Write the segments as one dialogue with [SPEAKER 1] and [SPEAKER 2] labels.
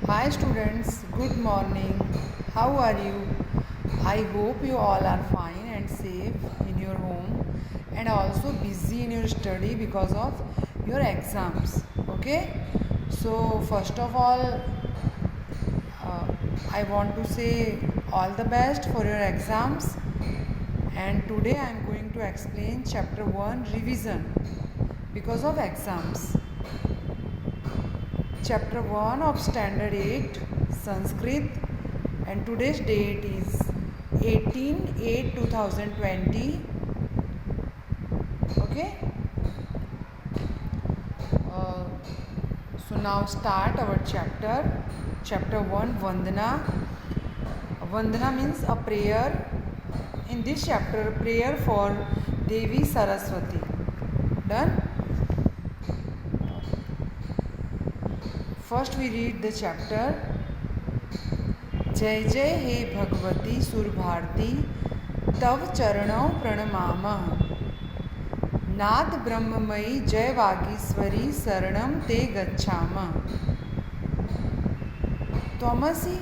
[SPEAKER 1] Hi students, good morning. How are you? I hope you all are fine and safe in your home and also busy in your study because of your exams. Okay? So, first of all, I want to say all the best for your exams. And today I am going to explain chapter 1 revision because of exams. Chapter 1 of Standard 8 Sanskrit, and today's date is 18/8/2020. Okay, uh, so now start our chapter 1 Vandana. Vandana means a prayer. In this chapter, prayer for Devi Saraswati. Done. First we read the chapter. जय जय हे भगवती सुरभारती तव चरणों प्रणमामः। नाद ब्रह्ममयी जय वागीश्वरी शरणं ते गच्छामः। त्वमसि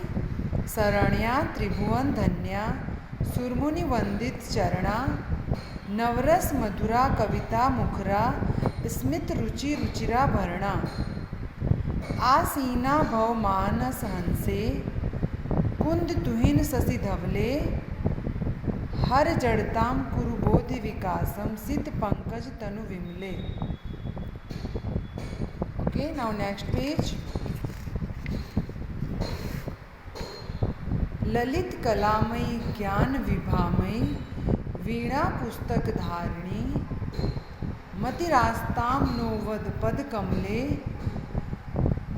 [SPEAKER 1] शरण्या त्रिभुवन धन्या सुरमुनि वंदित चरणा नवरस मधुरा कविता मुखरा स्मित रुचि रुचिरा भरणा। आसीना भव मानस हंसे कुंद तुहिन शशि धवले हर जड़ताम कुरुबोधि विकासम सिद्ध पंकज तनु विमले। Okay, now next page. ललित कलामयी ज्ञान विभामयी वीणा पुस्तक धारिणी मतिरास्ताम नोवद पद कमले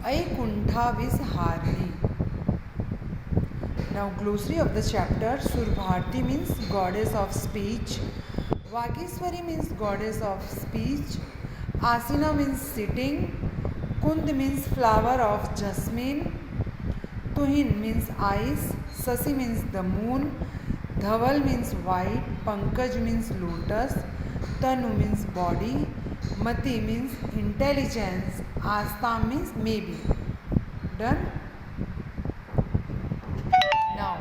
[SPEAKER 1] ऐकुंठा विषहारिणी। Now glossary of the chapter. Surbharti means goddess of speech. Vagishwari means goddess of speech. Asina means sitting. Kund means flower of jasmine. Tuhin means eyes. Sasi means the moon. Dhaval means white. Pankaj means lotus. Tanu means body. Mati means intelligence. Asta means maybe. Done. Now,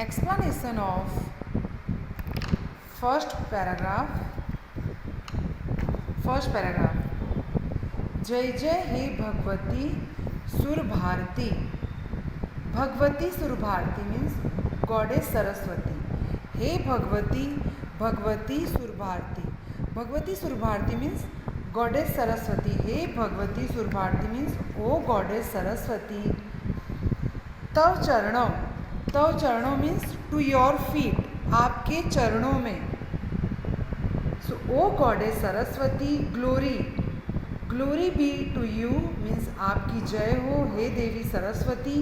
[SPEAKER 1] explanation of first paragraph. जय जय हे Bhagwati सुरभारती। Bhagwati सुरभारती means goddess Saraswati. हे Bhagwati, Bhagwati सुरभारती। Bhagwati सुरभारती means goddess Saraswati. हे Bhagwati सुरभारती means ओ goddess Saraswati. तव चरणों means to your feet, आपके चरणों में। So O goddess Saraswati, glory be to you means आपकी जय हो हे देवी सरस्वती।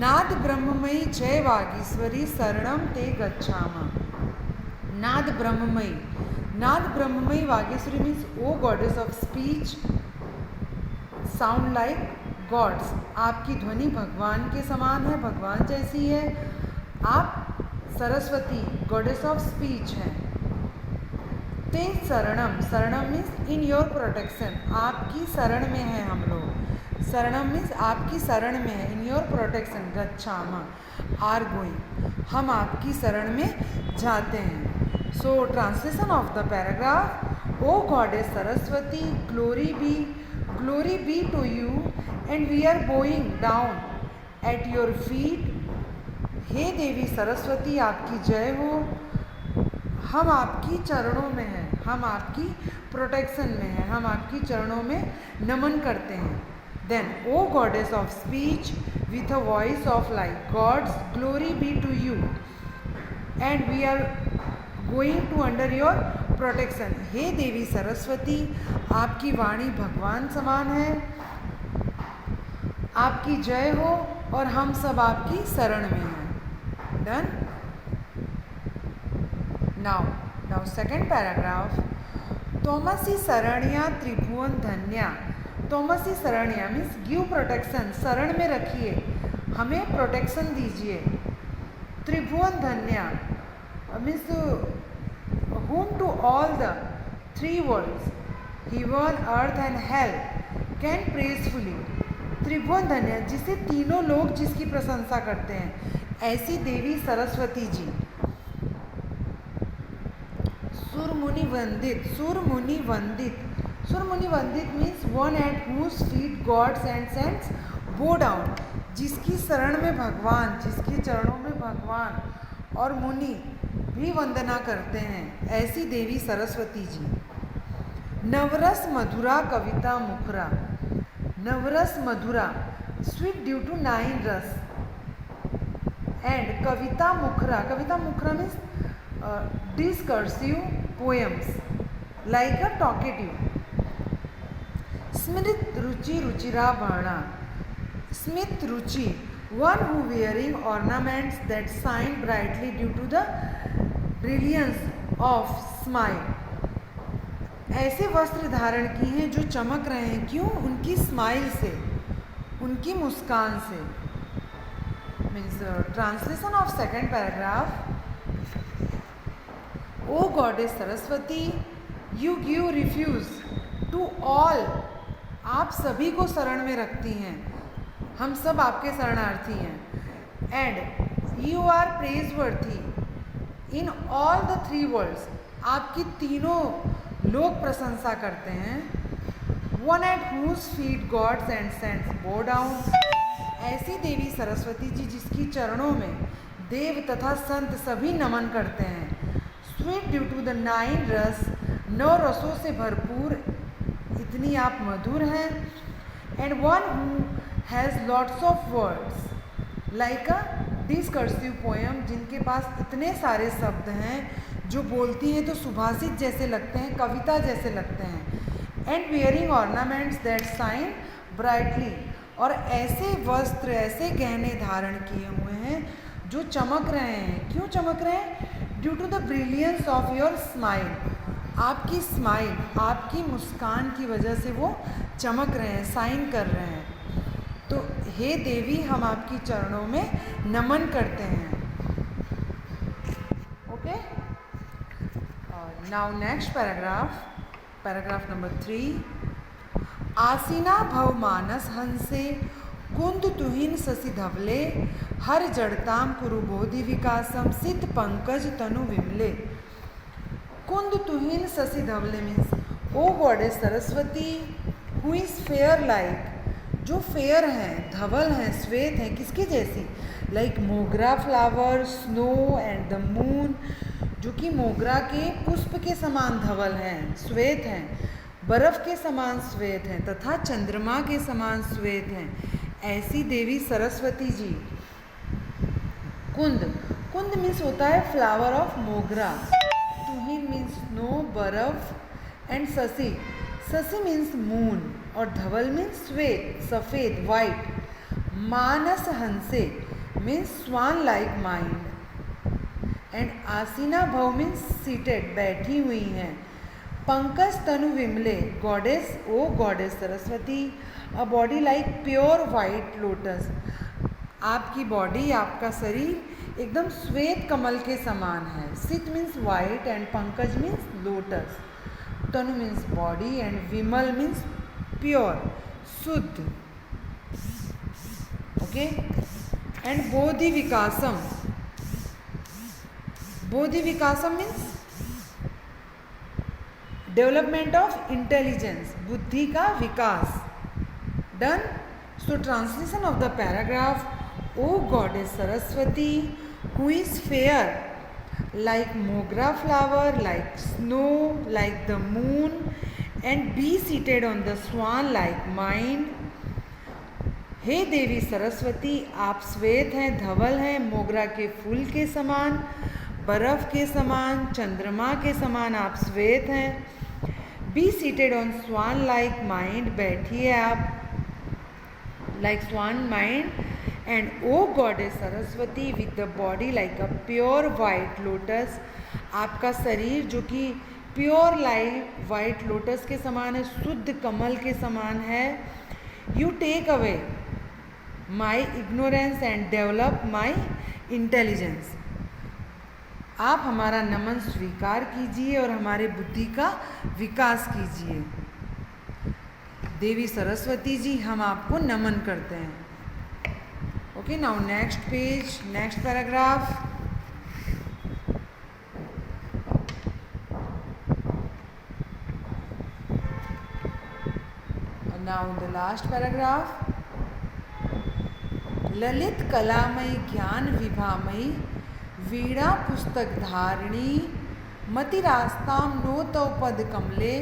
[SPEAKER 1] नाद ब्रह्ममयी जय वागीश्वरी शरणम ते गच्छामः। नाद ब्रह्ममयी वागीश्वरी means O goddess of speech, sound like gods. आपकी ध्वनि भगवान के समान है, भगवान जैसी है। आप सरस्वती गॉडेस ऑफ स्पीच हैं। ते शरणम मीन्स इन योर प्रोटेक्शन, आपकी शरण में है हम लोग। शरणम मीन्स आपकी शरण में है, इन योर प्रोटेक्शन। गच्छामा आर गोइंग, हम आपकी शरण में जाते हैं। So translation of the paragraph. O goddess Saraswati, glory be to you and we are bowing down at your feet. हे देवी सरस्वती, आपकी जय हो। हम आपकी चरणों में हैं, हम आपकी प्रोटेक्शन में हैं, हम आपकी चरणों में नमन करते हैं। Then O goddess of speech with a voice of like gods, glory be to you and we are going to under your protection. हे देवी सरस्वती, आपकी वाणी भगवान समान है, आपकी जय हो और हम सब आपकी शरण में हैं। डन। Now second paragraph. तोमसी शरण्या त्रिभुवन धन्या। तोमसी शरण्या मीन्स गिव प्रोटेक्शन, शरण में रखिए, हमें प्रोटेक्शन दीजिए। त्रिभुवन धन्या means whom to all the three worlds, heaven, earth and hell, can praisefully, त्रिभुवन धन्य जिसे तीनों लोग जिसकी प्रशंसा करते हैं, ऐसी देवी सरस्वती जी। सुरमुनि वंदित, सुरमुनि वंदित, सुरमुनि वंदित means one at whose feet gods and saints bow down, जिसकी शरण में भगवान, जिसके चरणों में भगवान और मुनि भी वंदना करते हैं, ऐसी देवी सरस्वती जी। नवरस मधुरा कविता मुखरा, नवरस मधुरा स्वीट ड्यू टू 9 रस, एंड कविता मुखरा, कविता मुखरा means discursive poems like a talkative. स्मृत रुचि रुचिरा वर्णा, स्मित रुचि one who wearing ornaments that shine brightly due to the brilliance of smile, ऐसे वस्त्र धारण किए हैं जो चमक रहे हैं, क्यों? उनकी स्माइल से, उनकी मुस्कान से। Means translation of second paragraph. O goddess Saraswati, you give refuge to all, आप सभी को शरण में रखती हैं, हम सब आपके शरणार्थी हैं। And you are praiseworthy in all the 3 worlds, आपकी तीनों लोग प्रशंसा करते हैं। One at whose feet gods and saints bow down, ऐसी देवी सरस्वती जी जिसकी चरणों में देव तथा संत सभी नमन करते हैं। स्वीट ड्यू टू द 9 रस, 9 रसों से भरपूर, इतनी आप मधुर हैं। And one who has lots of words like a discursive poem, जिनके पास इतने सारे शब्द हैं जो बोलती हैं तो सुभाषित जैसे लगते हैं, कविता जैसे लगते हैं। And wearing ornaments that shine brightly, और ऐसे वस्त्र, ऐसे गहने धारण किए हुए हैं जो चमक रहे हैं, क्यों चमक रहे हैं? Due to the brilliance of your smile, आपकी स्माइल, आपकी मुस्कान की वजह से वो चमक रहे हैं, शाइन कर रहे हैं। तो हे देवी, हम आपकी चरणों में नमन करते हैं। Okay, now next paragraph, paragraph number 3। आसीना भव मानस हंसे, कुंद तुहिन शशि धवले, हर जड़ताम कुरु बोधि विकासम, सित पंकज तनु विमले। कुंद तुहिन शशि धवले means O goddess Saraswati, who is fair like, जो फेयर हैं, धवल हैं, श्वेत हैं, किसकी जैसी? Like mogra flower, snow and the moon, जो कि मोगरा के पुष्प के समान धवल हैं, श्वेत हैं, बर्फ के समान श्वेत हैं तथा चंद्रमा के समान श्वेत हैं, ऐसी देवी सरस्वती जी। कुंद, कुंद मीन्स होता है फ्लावर ऑफ मोगरा, तुहिन मीन्स स्नो, बर्फ, एंड शशि, शशि मीन्स मून, और धवल मीन्स श्वेत, सफ़ेद, वाइट। मानस हंसे means swan like mind, and आसीना भव मीन्स सीटेड, बैठी हुई हैं। पंकज तनु विमले, goddess, O goddess Saraswati, a body like pure white lotus, आपकी बॉडी, आपका शरीर एकदम श्वेत कमल के समान है। सित मीन्स वाइट एंड पंकज मीन्स लोटस, तनु मीन्स बॉडी एंड विमल मीन्स प्योर, शुद्ध। ओके, एंड बोधि विकासम, बोधि विकासम मीन्स डेवलपमेंट ऑफ इंटेलिजेंस, बुद्धि का विकास। Done. So translation of the paragraph. O goddess Saraswati, who is fair like mogra flower, like snow, like the moon, and be seated on the swan like mind। हे देवी सरस्वती, आप श्वेत हैं, धवल हैं, मोगरा के फूल के समान, बर्फ के समान, चंद्रमा के समान आप श्वेत हैं। Be seated on swan like mind, बैठिए आप like swan mind. And O goddess Saraswati, with the body like a pure white lotus, आपका शरीर जो कि प्योर लाइट वाइट लोटस के समान है, शुद्ध कमल के समान है। You take away my ignorance and develop my intelligence, आप हमारा नमन स्वीकार कीजिए और हमारे बुद्धि का विकास कीजिए। देवी सरस्वती जी हम आपको नमन करते हैं। Okay, now next page, next paragraph. Now the last paragraph. ललित कलामयी ज्ञान विभामयी वीणा पुस्तक धारिणी मतिरास्ताम नो तव पद कमले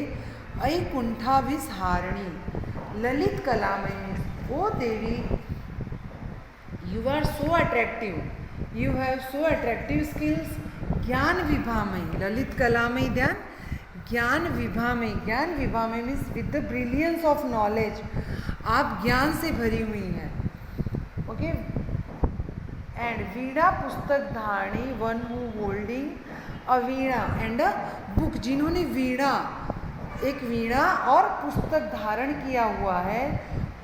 [SPEAKER 1] ऐकुंठा विसहारिणी। ललित कलामयी, O devi, you are so attractive, you have so attractive skills. ज्ञान विभामयी, ललित कलामयी ध्यान, ज्ञान विभामयी, ज्ञान विभामयी means with the brilliance of knowledge, आप ज्ञान से भरी हुई हैं। ओके, एंड वीणा पुस्तक Dharni, one who holding a Veena and a book, जिन्होंने वीणा, एक वीणा और पुस्तक धारण किया हुआ है।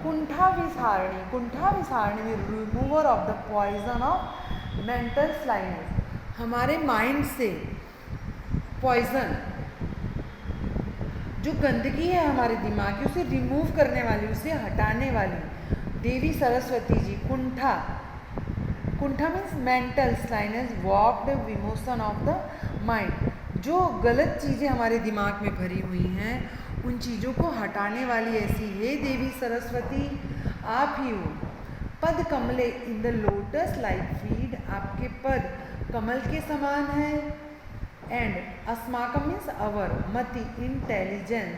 [SPEAKER 1] कुंठा विसहारिणी, कुंठा विसहारिणी में remover of the poison of mental slyness, हमारे माइंड से पॉइजन, जो गंदगी है हमारे दिमाग की, उसे रिमूव करने वाली, उसे हटाने वाली देवी सरस्वती जी। कुंठा, कुंठा मीन्स मेंटल स्लाइनेस, वॉक्ड विमोशन ऑफ द माइंड, जो गलत चीज़ें हमारे दिमाग में भरी हुई हैं, उन चीज़ों को हटाने वाली ऐसी हे देवी सरस्वती आप ही हो। पद कमले, in the lotus like feed, आपके पद कमल के समान है। एंड अस्माकम मीन्स अवर, मति इंटेलिजेंस,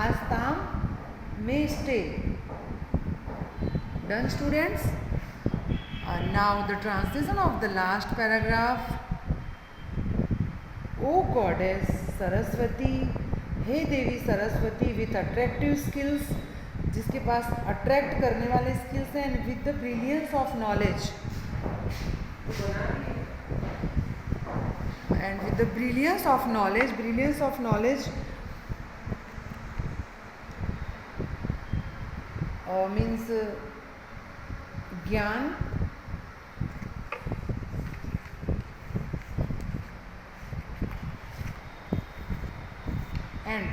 [SPEAKER 1] आस्ताम में stay. Done students? Now the translation of the last paragraph. O goddess Saraswati, हे देवी सरस्वती विथ अट्रैक्टिव स्किल्स, जिसके पास अट्रैक्ट करने वाले स्किल्स हैं, and with the brilliance of knowledge, and with the brilliance of knowledge, brilliance of knowledge means ज्ञान, and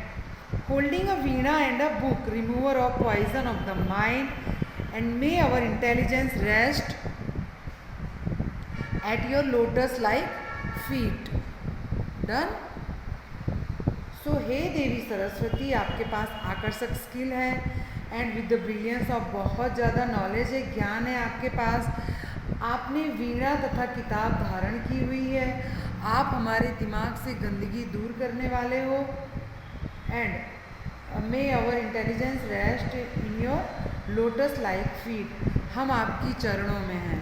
[SPEAKER 1] holding a veena and a book, remover of poison of the mind, and may our intelligence rest at your lotus like feet. Done? So हे देवी सरस्वती, आपके पास आकर्षक skill है, and with the brilliance of, बहुत ज़्यादा knowledge है, ज्ञान है आपके पास, आपने वीणा तथा किताब धारण की हुई है, आप हमारे दिमाग से गंदगी दूर करने वाले हो। And may our intelligence rest in your lotus like feet, हम आपकी चरणों में हैं,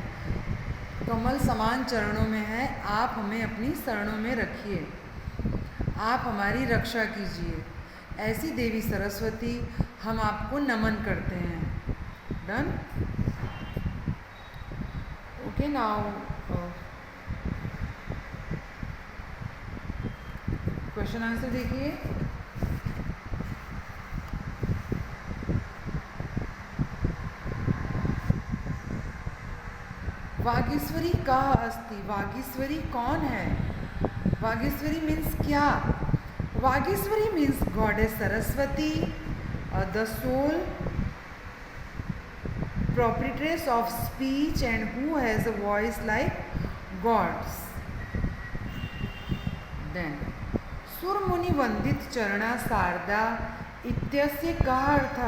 [SPEAKER 1] कमल समान चरणों में हैं, आप हमें अपनी शरणों में रखिए, आप हमारी रक्षा कीजिए। ऐसी देवी सरस्वती हम आपको नमन करते हैं। Done? Okay, now question answer देखिए। वागीश्वरी का अस्ति, वागीश्वरी कौन है? वागीश्वरी मीन्स क्या? Vagishwari means goddess Saraswati, the soul proprietress of speech and who has a voice like gods. Then सुरमुनि वंदित चरणा शारदा इत्यस्य का अर्थ?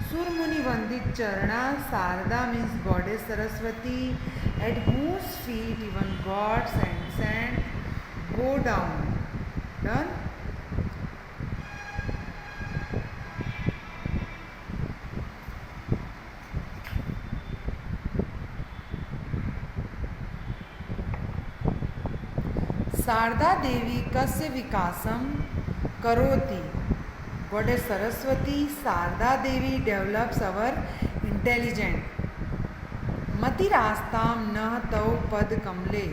[SPEAKER 1] सुरमुनि वंदित चरणा Sharda means goddess Saraswati, at whose feet even gods and saints go down. Done? Sharda देवी कस्य विकासम करोति? गॉडेस सरस्वती, शारदा देवी डेवलप्स अवर इंटेलिजेंट। मतिरास्ताम न तव पद कमले,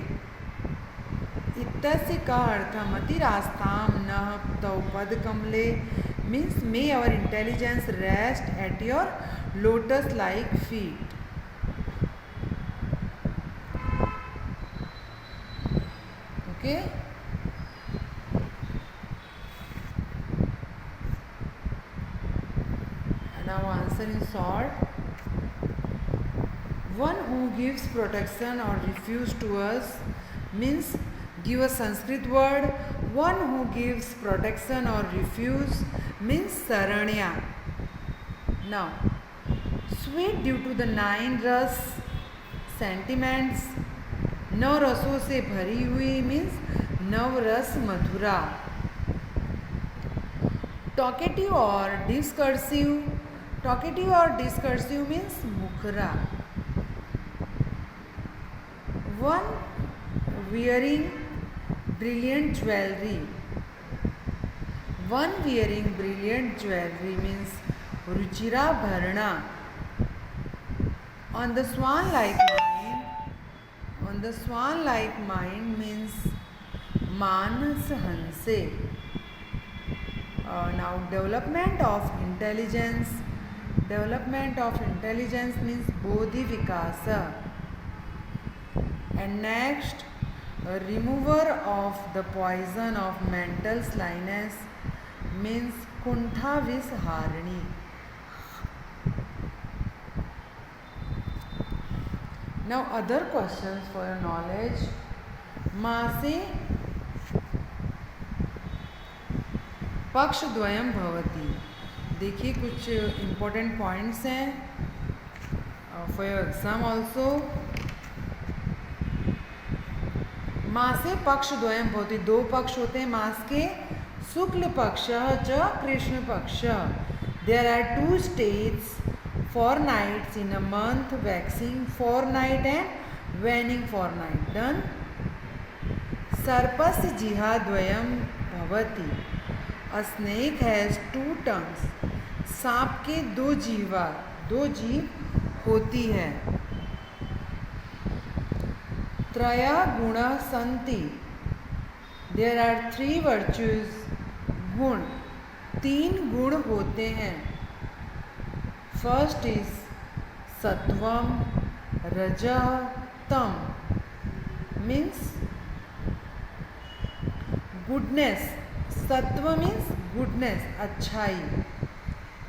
[SPEAKER 1] इत्यस्य का अर्थ? मतिरास्ताम न तव पद कमले means may our intelligence rest at your lotus like feet. Okay, Now answer in short. One who gives protection or refuse to us means, give a Sanskrit word. One who gives protection or refuse means saranya. Now, sweet due to the 9 ras sentiments. नौ रसों से भरी हुई means नव रस मधुरा. Talkative और discursive. Talkative और डिस्कर्सिव मीन्स मुखरा. One wearing brilliant jewellery. One wearing brilliant jewellery means रुचिरा भरणा. On the swan like mind. On the swan like mind means मानस हंसे. Now development of intelligence. Development of intelligence means bodhi vikasa. And next, a remover of the poison of mental slyness means kuntha visharani. Now other questions for your knowledge. मासे पक्ष द्वयम भवति. देखिए कुछ important points हैं for your exam also. मासे पक्ष द्वयम भवति. दो पक्ष होते हैं मास के. शुक्ल पक्ष च कृष्ण पक्ष. There are 2 states for nights in a month, waxing fortnight and waning fortnight. Done. सर्पस्य जिहा द्वयम भवति. A snake has 2 tongues. सांप के 2 जीभ होती है. त्रया गुणा सन्ति. There are 3 virtues. गुण 3 गुण होते हैं. फर्स्ट इज सत्वम रजः तम मीन्स गुडनेस. सत्व मीन्स गुडनेस, अच्छाई.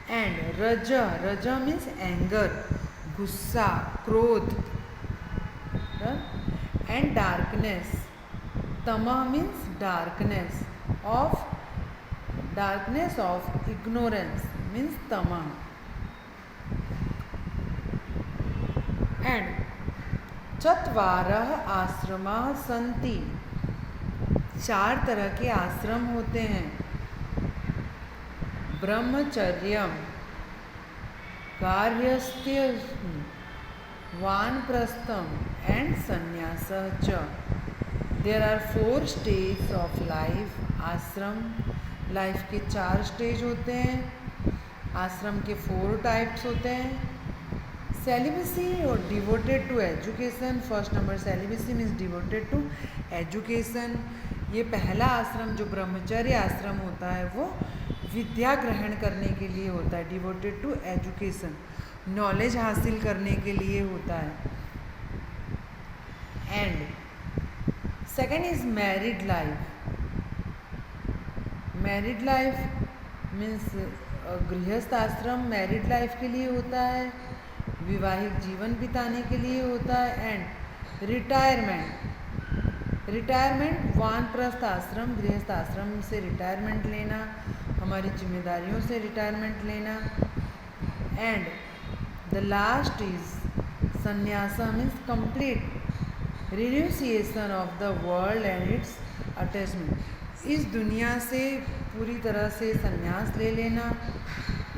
[SPEAKER 1] एंड रज मीन्स एंगर, गुस्सा, क्रोध. And darkness. तमः means darkness of ignorance means तमः. एंड चत्वारः आश्रमाः सन्ति. 4 तरह के आश्रम होते हैं. ब्रह्मचर्यम, गार्हस्थ्यम, वानप्रस्थम एंड संन्यासः च. There are 4 stage of life. आश्रम लाइफ के 4 स्टेज होते हैं. आश्रम के 4 टाइप्स होते हैं. सेलिबसी और devoted to education. First number celibacy means devoted to education. ये पहला आश्रम जो ब्रह्मचर्य आश्रम होता है वो विद्या ग्रहण करने के लिए होता है. डिवोटेड टू एजुकेशन, नॉलेज हासिल करने के लिए होता है. And second is married life. Married life means गृहस्थ आश्रम मैरिड लाइफ के लिए होता है, विवाहिक जीवन बिताने के लिए होता है. एंड रिटायरमेंट वानप्रस्थ आश्रम, गृहस्थ आश्रम से रिटायरमेंट लेना, हमारी जिम्मेदारियों से रिटायरमेंट लेना. एंड द लास्ट इज संन्यास means complete renunciation of the world and its attachment. इस दुनिया से पूरी तरह से संन्यास ले लेना,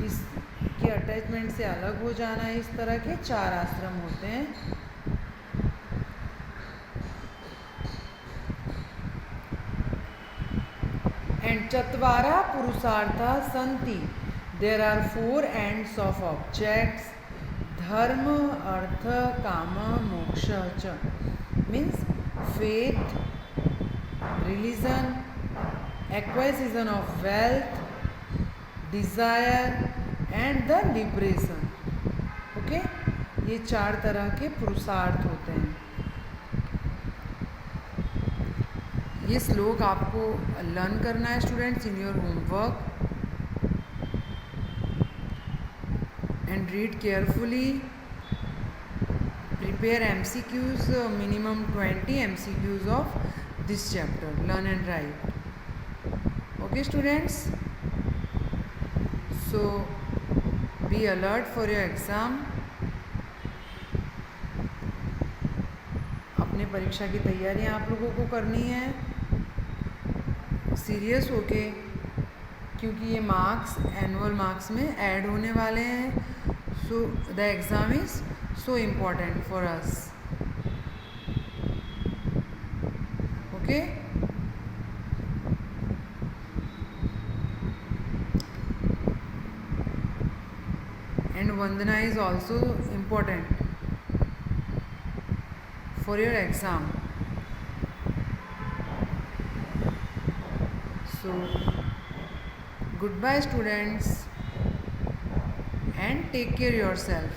[SPEAKER 1] इसके अटैचमेंट से अलग हो जाना. इस तरह के 4 आश्रम होते हैं. एंड चत्वारा पुरुषार्था सन्ति. There are 4 ends of objects. धर्म, अर्थ, काम, मोक्ष च means faith, religion, acquisition of wealth, desire and the liberation. Okay, ये 4 तरह के पुरुषार्थ होते हैं. ये श्लोक आपको लर्न करना है students in your homework. and read carefully. Prepare MCQs, minimum 20 MCQs of this chapter. Learn and write. Okay, students? So, be alert for your exam. अपने परीक्षा की तैयारियां आप लोगों को करनी है सीरियस होके, क्योंकि ये मार्क्स एनुअल मार्क्स में ऐड होने वाले हैं. So the exam is so important for us. Okay? And Vandana is also important for your exam. So, goodbye students and take care yourself.